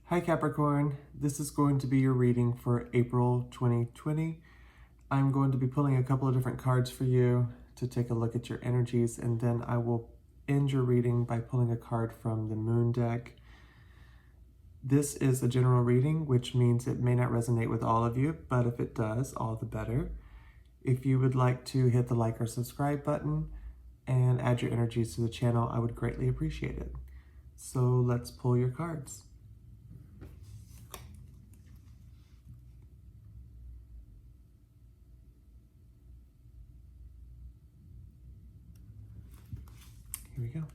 Hi Capricorn, this is going to be your reading for April 2020. I'm going to be pulling a couple of different cards for you to take a look at your energies, and then I will end your reading by pulling a card from the Moon deck. This is a general reading, which means it may not resonate with all of you, but if it does, all the better. If you would like to hit the like or subscribe button and add your energies to the channel, I would greatly appreciate it. So let's pull your cards. Here we go.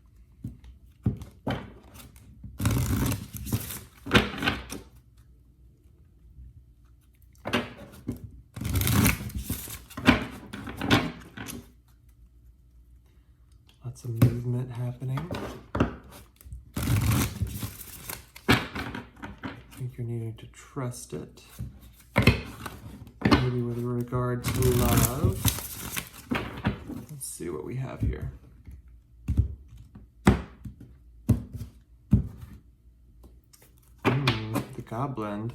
Lots of movement happening. I think you're needing to trust it. Maybe with regard to love. Let's see what we have here. The Goblin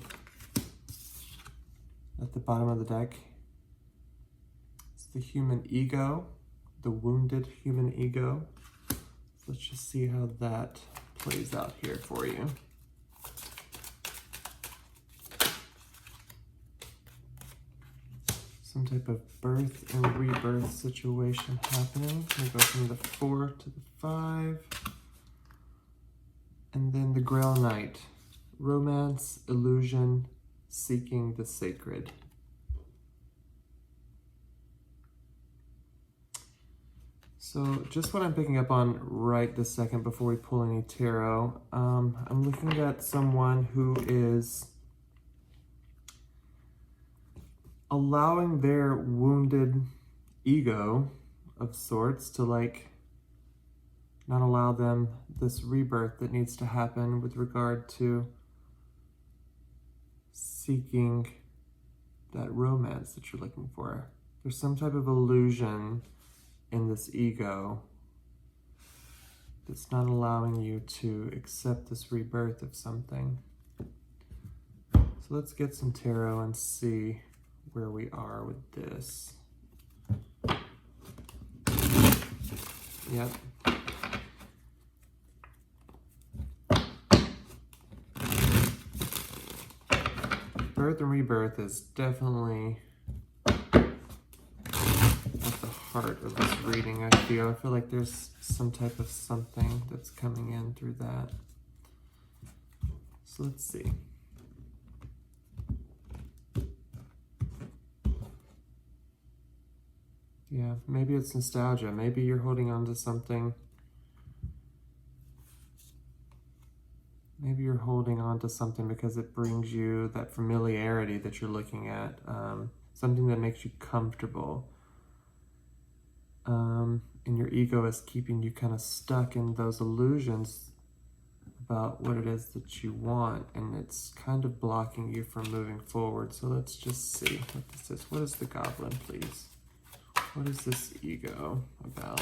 at the bottom of the deck. It's the human ego, the wounded human ego. Let's just see how that plays out here for you. Some type of birth and rebirth situation happening. We go from the 4 to the 5. And then the Grail Knight. Romance, illusion, seeking the sacred. So just what I'm picking up on right this second before we pull any tarot, I'm looking at someone who is allowing their wounded ego of sorts to not allow them this rebirth that needs to happen with regard to seeking that romance that you're looking for. There's some type of illusion in this ego that's not allowing you to accept this rebirth of something. So let's get some tarot and see where we are with this. Yep. Birth and rebirth is definitely at the heart of this reading, I feel like there's some type of something that's coming in through that. So let's see. Yeah, maybe it's nostalgia. Maybe you're holding on to something. Maybe you're holding on to something because it brings you that familiarity that you're looking at, something that makes you comfortable. And your ego is keeping you kind of stuck in those illusions about what it is that you want, and it's kind of blocking you from moving forward. So let's just see what this is. What is the Goblin, please? What is this ego about?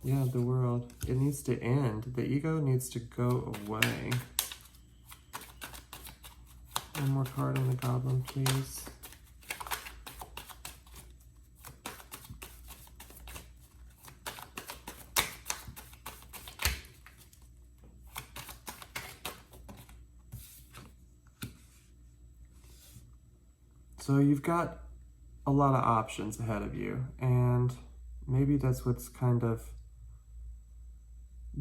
Yeah, the World. It needs to end. The ego needs to go away. One more card on the Goblin, please. So you've got a lot of options ahead of you, and maybe that's what's kind of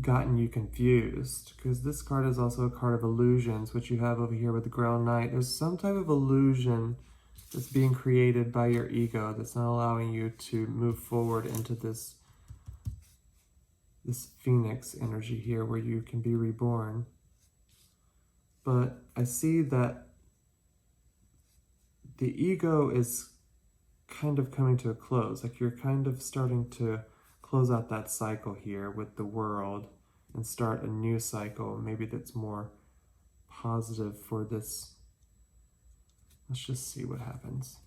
gotten you confused, because this card is also a card of illusions, which you have over here with the Grail Knight. There's some type of illusion that's being created by your ego that's not allowing you to move forward into this phoenix energy here where you can be reborn. But I see that the ego is kind of coming to a close. Like you're kind of starting to close out that cycle here with the World and start a new cycle, maybe that's more positive for this. Let's just see what happens.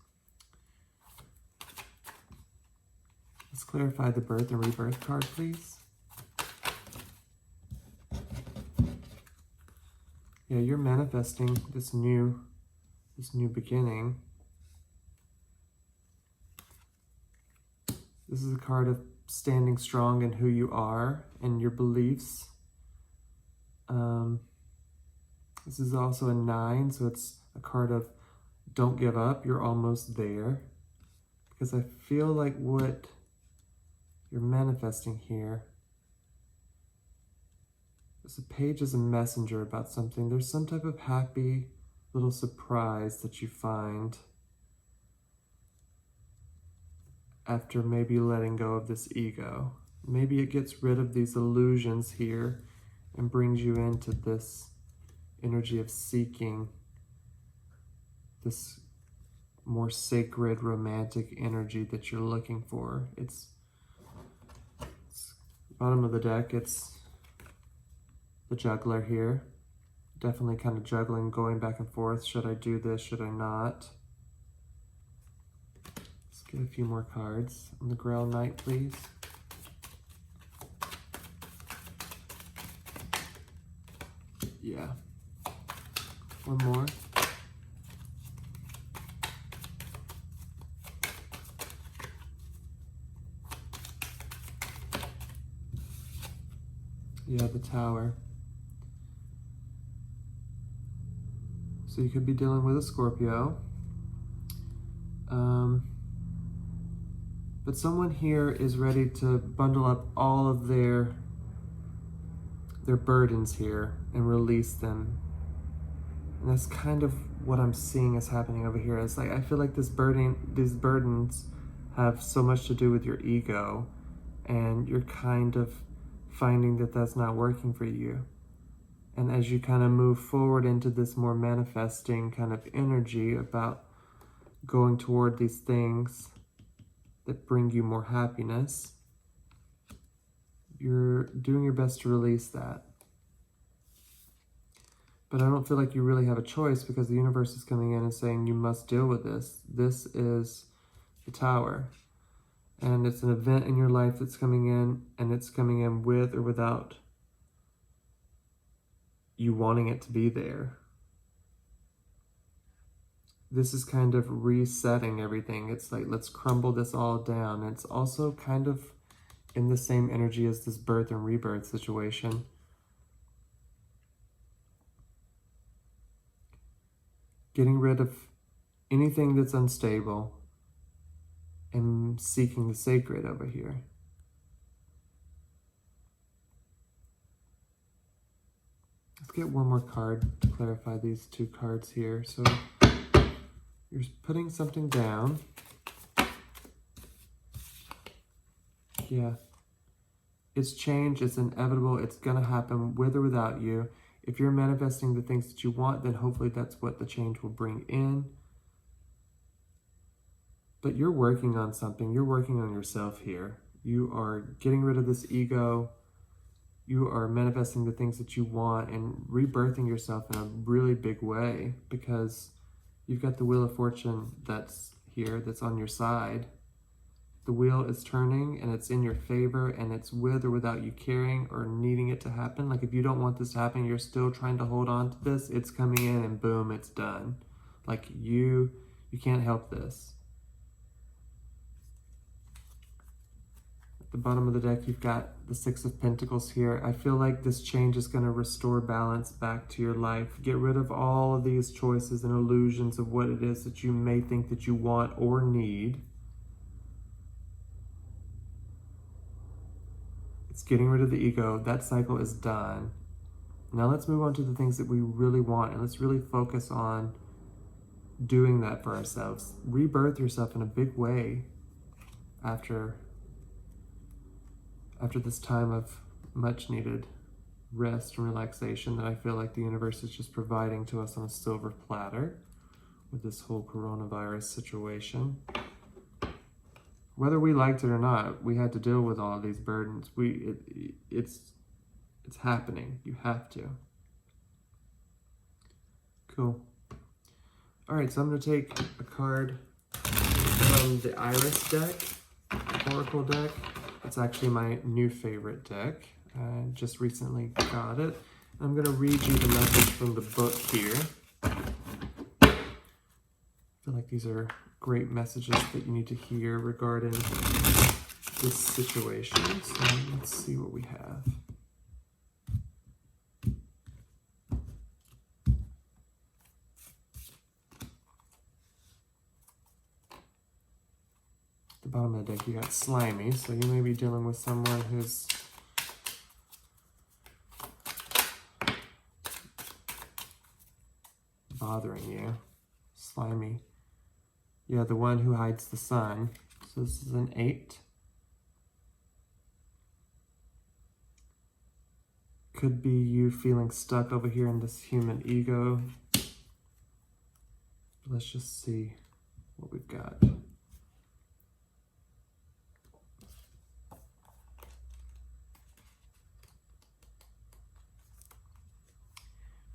Let's clarify the birth and rebirth card, please. Yeah, you're manifesting this new beginning. This is a card of standing strong in who you are and your beliefs. This is also a 9, so it's a card of don't give up, you're almost there. Because I feel like what you're manifesting here is a page as a messenger about something. There's some type of happy little surprise that you find after maybe letting go of this ego. Maybe it gets rid of these illusions here and brings you into this energy of seeking this more sacred, romantic energy that you're looking for. It's bottom of the deck, it's the juggler here. Definitely kind of juggling, going back and forth. Should I do this? Should I not? Let's get a few more cards. On the Grail Knight, please. Yeah. One more. Yeah, the Tower. So you could be dealing with a Scorpio. But someone here is ready to bundle up all of their burdens here and release them. And that's kind of what I'm seeing is happening over here. It's like, I feel like these burdens have so much to do with your ego, and you're kind of finding that that's not working for you. And as you kind of move forward into this more manifesting kind of energy about going toward these things that bring you more happiness, you're doing your best to release that. But I don't feel like you really have a choice, because the universe is coming in and saying you must deal with this. This is the Tower. And it's an event in your life that's coming in, and it's coming in with or without you wanting it to be there. This is kind of resetting everything. It's like, let's crumble this all down. And it's also kind of in the same energy as this birth and rebirth situation. Getting rid of anything that's unstable and seeking the sacred over here. Let's get one more card to clarify these two cards here. So you're putting something down. Yeah. It's change, it's inevitable, it's gonna happen with or without you. If you're manifesting the things that you want, then hopefully that's what the change will bring in. But you're working on something. You're working on yourself here. You are getting rid of this ego. You are manifesting the things that you want and rebirthing yourself in a really big way, because you've got the Wheel of Fortune that's here, that's on your side. The wheel is turning and it's in your favor, and it's with or without you caring or needing it to happen. Like, if you don't want this to happen, you're still trying to hold on to this, it's coming in and boom, it's done. Like, you can't help this. At the bottom of the deck, you've got the Six of Pentacles here. I feel like this change is going to restore balance back to your life. Get rid of all of these choices and illusions of what it is that you may think that you want or need. It's getting rid of the ego. That cycle is done. Now let's move on to the things that we really want, and let's really focus on doing that for ourselves. Rebirth yourself in a big way after this time of much needed rest and relaxation that I feel like the universe is just providing to us on a silver platter with this whole coronavirus situation. Whether we liked it or not, we had to deal with all of these burdens. It's happening. You have to. Cool. All right, so I'm going to take a card from the Iris deck. Oracle deck. It's actually my new favorite deck. I just recently got it. I'm going to read you the message from the book here. I feel like these are great messages that you need to hear regarding this situation. So let's see what we have. At the bottom of the deck, you got slimy, so you may be dealing with someone who's bothering you. Slimy. Yeah, the one who hides the sun. So this is an 8. Could be you feeling stuck over here in this human ego. Let's just see what we've got.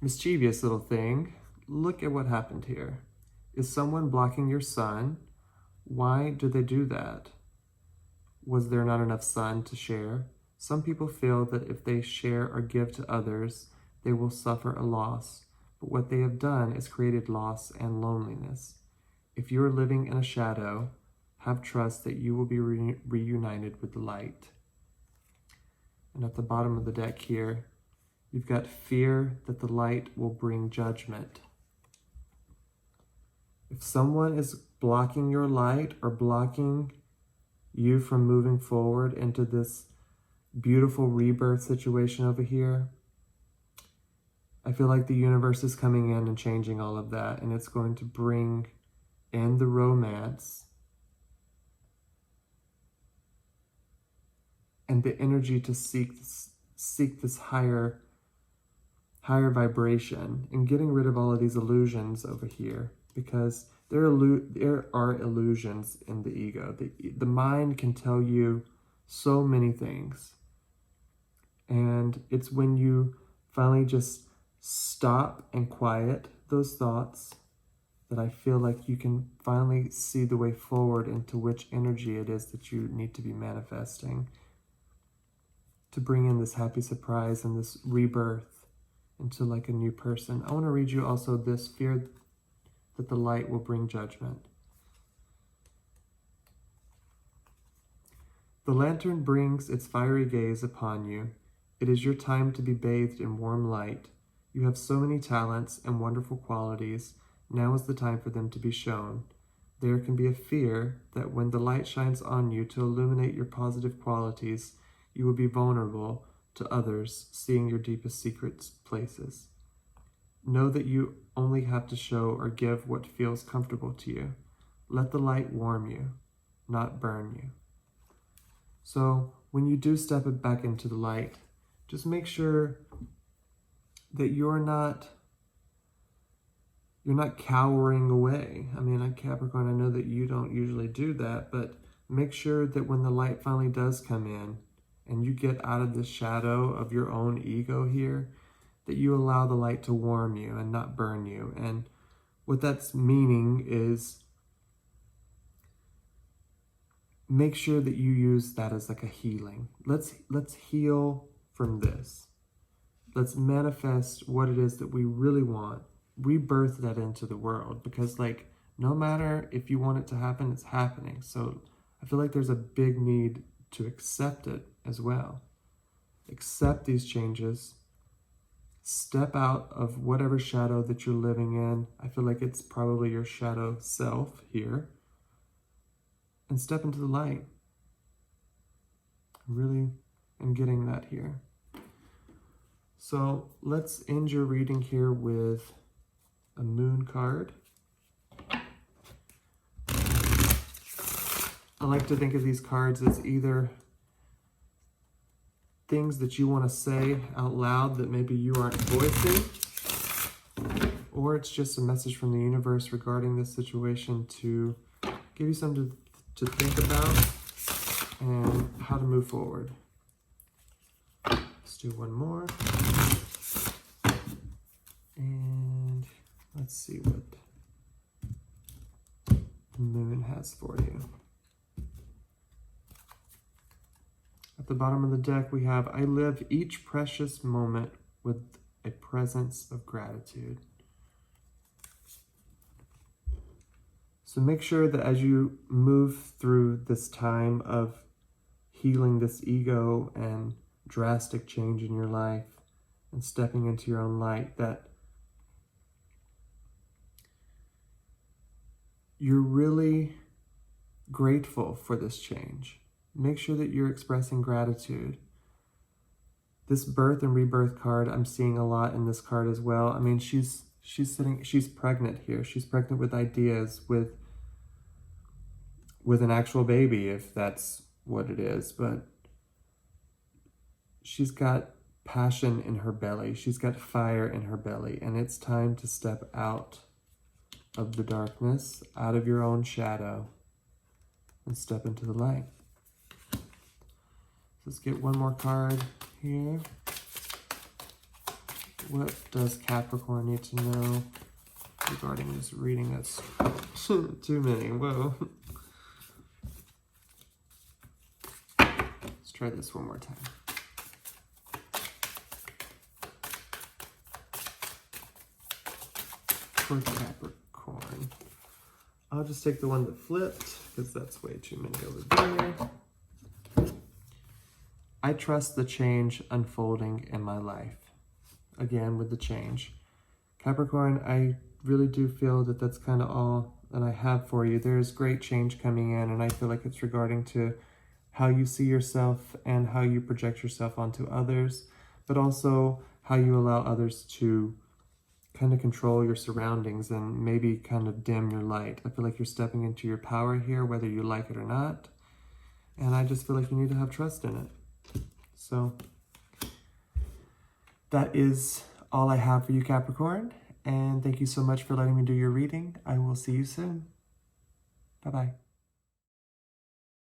Mischievous little thing. Look at what happened here. Is someone blocking your sun? Why do they do that? Was there not enough sun to share? Some people feel that if they share or give to others, they will suffer a loss. But what they have done is created loss and loneliness. If you are living in a shadow, have trust that you will be reunited with the light. And at the bottom of the deck here, you've got fear that the light will bring judgment. If someone is blocking your light or blocking you from moving forward into this beautiful rebirth situation over here, I feel like the universe is coming in and changing all of that, and it's going to bring in the romance and the energy to seek this higher vibration and getting rid of all of these illusions over here, because there are illusions in the ego. The mind can tell you so many things, and it's when you finally just stop and quiet those thoughts that I feel like you can finally see the way forward into which energy it is that you need to be manifesting to bring in this happy surprise and this rebirth into like a new person. I want to read you also this fear that the light will bring judgment. The lantern brings its fiery gaze upon you. It is your time to be bathed in warm light. You have so many talents and wonderful qualities. Now is the time for them to be shown. There can be a fear that when the light shines on you to illuminate your positive qualities, you will be vulnerable to others seeing your deepest secrets places. Know that you only have to show or give what feels comfortable to you. Let the light warm you, not burn you. So when you do step it back into the light, just make sure that you're not cowering away. I mean, like Capricorn, I know that you don't usually do that, but make sure that when the light finally does come in and you get out of the shadow of your own ego here, that you allow the light to warm you and not burn you. And what that's meaning is make sure that you use that as like a healing. Let's heal from this. Let's manifest what it is that we really want. Rebirth that into the world, because like no matter if you want it to happen, it's happening. So I feel like there's a big need to accept it as well. Accept these changes. Step out of whatever shadow that you're living in. I feel like it's probably your shadow self here. And step into the light. I really am getting that here. So let's end your reading here with a moon card. I like to think of these cards as either things that you want to say out loud that maybe you aren't voicing, or it's just a message from the universe regarding this situation to give you something to think about and how to move forward. Let's do one more. And let's see what the moon has for you. At the bottom of the deck, we have, I live each precious moment with a presence of gratitude. So make sure that as you move through this time of healing this ego and drastic change in your life and stepping into your own light, that you're really grateful for this change. Make sure that you're expressing gratitude. This birth and rebirth card, I'm seeing a lot in this card as well. I mean, she's pregnant here. She's pregnant with ideas, with an actual baby, if that's what it is. But she's got passion in her belly. She's got fire in her belly. And it's time to step out of the darkness, out of your own shadow, and step into the light. Let's get one more card here. What does Capricorn need to know regarding this reading? That's too many. Whoa. Let's try this one more time. For Capricorn. I'll just take the one that flipped because that's way too many over there. I trust the change unfolding in my life. Again, with the change. Capricorn, I really do feel that that's kind of all that I have for you. There's great change coming in, and I feel like it's regarding to how you see yourself and how you project yourself onto others, but also how you allow others to kind of control your surroundings and maybe kind of dim your light. I feel like you're stepping into your power here, whether you like it or not. And I just feel like you need to have trust in it. So that is all I have for you, Capricorn. And thank you so much for letting me do your reading. I will see you soon. Bye-bye.